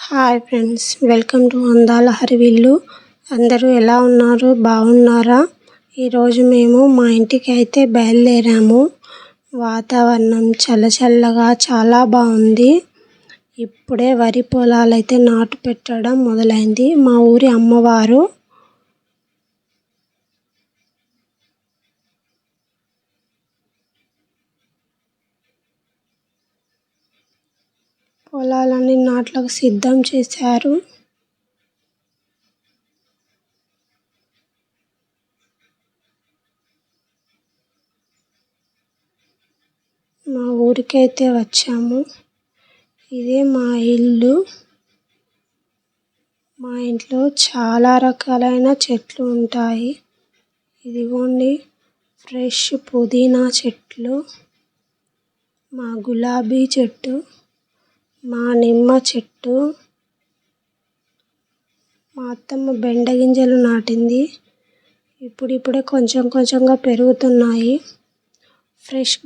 Hi friends, welcome to అందాల హరివిల్లు. అందరూ ఎలా ఉన్నారు? బాగున్నారా? ఈరోజు మేము మా ఇంటికి అయితే బయలుదేరాము. వాతావరణం చల్లచల్లగా చాలా బాగుంది. ఇప్పుడే వరి పొలాలు అయితే నాటు పెట్టడం మొదలైంది. మా ఊరి అమ్మవారు పొలాలని నాట్లకు సిద్ధం చేశారు. మా ఊరికైతే వచ్చాము. ఇదే మా ఇల్లు. మా ఇంట్లో చాలా రకాలైన చెట్లు ఉంటాయి. ఇదిగోండి, ఫ్రెష్ పుదీనా చెట్లు, మా గులాబీ చెట్టు, మా నిమ్మ చెట్టు, మా అత్తమ్మ బెండ గింజలు నాటింది. ఇప్పుడిప్పుడే కొంచెం కొంచెంగా పెరుగుతున్నాయి. ఫ్రెష్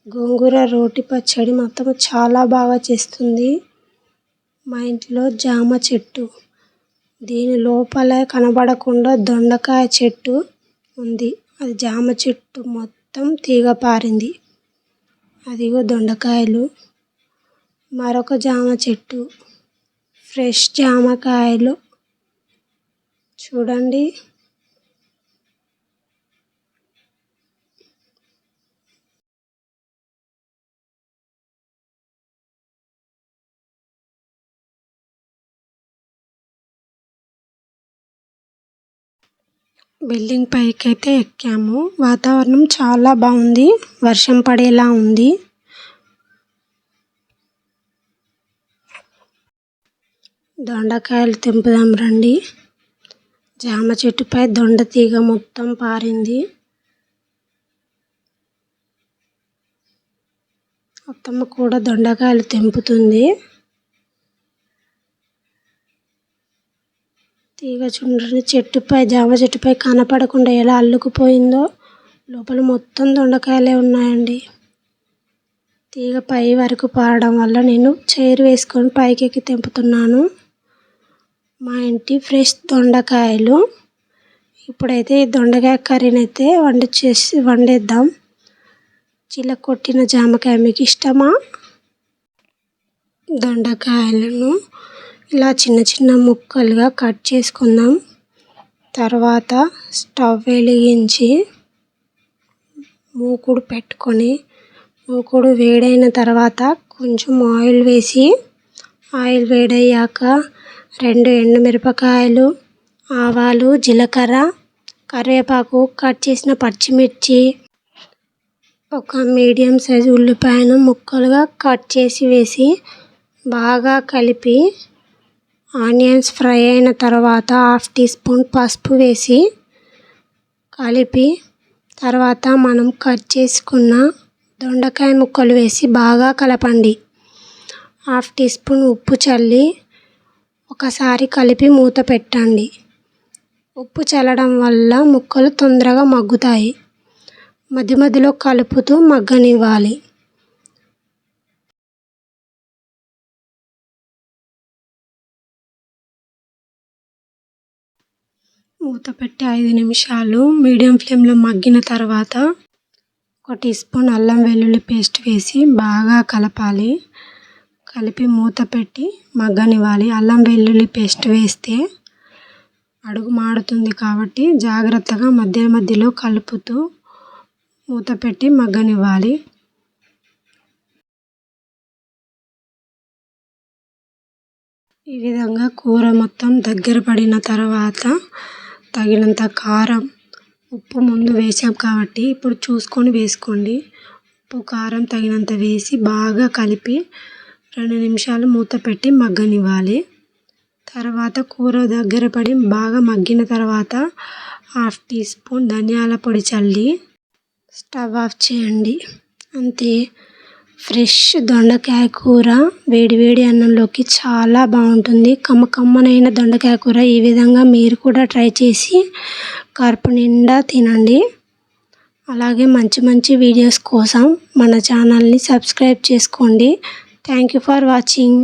గోంగూర రోటి పచ్చడి మా అత్తమ్మ చాలా బాగా చేస్తుంది. మా ఇంట్లో జామ చెట్టు, దీని లోపల కనబడకుండా దొండకాయ చెట్టు ఉంది. అది జామ చెట్టు మొత్తం తీగ పారింది. అదిగో దొండకాయలు. మరొక జామ చెట్టు, ఫ్రెష్ జామకాయలు చూడండి. బిల్డింగ్ పైకి అయితే ఎక్కాము. వాతావరణం చాలా బాగుంది. వర్షం పడేలా ఉంది. దొండకాయలు తెంపుదాం రండి. జామ చెట్టుపై దొండ తీగ మొత్తం పారింది. అత్తమ్మ కూడా దొండకాయలు తెంపుతుంది. తీగ చూడండి, జామ చెట్టుపై కనపడకుండా ఎలా అల్లుకుపోయిందో. లోపల మొత్తం దొండకాయలే ఉన్నాయండి. తీగ పై వరకు పారడం వల్ల నేను చైర్ వేసుకొని పైకెక్కి తెంపుతున్నాను. మా ఇంటి ఫ్రెష్ దొండకాయలు. ఇప్పుడైతే ఈ దొండకాయ కర్రీని అయితే వండేద్దాం. చిలకొట్టిన జామకాయ మీకు ఇష్టమా? దొండకాయలను ఇలా చిన్న చిన్న ముక్కలుగా కట్ చేసుకుందాం. తర్వాత స్టవ్ వెలిగించి మూకుడు పెట్టుకొని, మూకుడు వేడైన తర్వాత కొంచెం ఆయిల్ వేసి, ఆయిల్ వేడయ్యాక 2 ఎండుమిరపకాయలు, ఆవాలు, జీలకర్ర, కరివేపాకు, కట్ చేసిన పచ్చిమిర్చి, ఒక మీడియం సైజు ఉల్లిపాయను ముక్కలుగా కట్ చేసి వేసి బాగా కలిపి, ఆనియన్స్ ఫ్రై అయిన తర్వాత 1/2 టీ స్పూన్ పసుపు వేసి కలిపి, తర్వాత మనం కట్ చేసుకున్న దొండకాయ ముక్కలు వేసి బాగా కలపండి. 1/2 టీ స్పూన్ ఉప్పు చల్లి ఒకసారి కలిపి మూత పెట్టండి. ఉప్పు చల్లడం వల్ల ముక్కలు తొందరగా మగ్గుతాయి. మధ్య మధ్యలో కలుపుతూ మగ్గనివ్వాలి. మూత పెట్టి 5 నిమిషాలు మీడియం ఫ్లేమ్లో మగ్గిన తర్వాత 1 టీ స్పూన్ అల్లం వెల్లుల్లి పేస్ట్ వేసి బాగా కలపాలి. కలిపి మూత పెట్టి మగ్గనివ్వాలి. అల్లం వెల్లుల్లి పేస్ట్ వేస్తే అడుగు మాడుతుంది కాబట్టి జాగ్రత్తగా మధ్య మధ్యలో కలుపుతూ మూత పెట్టి మగ్గనివ్వాలి. ఈ విధంగా కూర మొత్తం దగ్గర పడిన తర్వాత తగినంత కారం, ఉప్పు ముందు వేసాం కాబట్టి ఇప్పుడు చూసుకొని వేసుకోండి. ఉప్పు కారం తగినంత వేసి బాగా కలిపి 2 నిమిషాలు మూత పెట్టి మగ్గనివ్వాలి. తర్వాత కూర దగ్గర పడి బాగా మగ్గిన తర్వాత 1/2 టీ స్పూన్ ధనియాల పొడి చల్లి స్టవ్ ఆఫ్ చేయండి. అంతే, ఫ్రెష్ దొండకాయ కూర వేడి వేడి అన్నంలోకి చాలా బాగుంటుంది. కమ్మనైన దొండకాయ కూర ఈ విధంగా మీరు కూడా ట్రై చేసి కడుపు నిండా తినండి. అలాగే మంచి మంచి వీడియోస్ కోసం మన ఛానల్ని సబ్స్క్రైబ్ చేసుకోండి. Thank you for watching.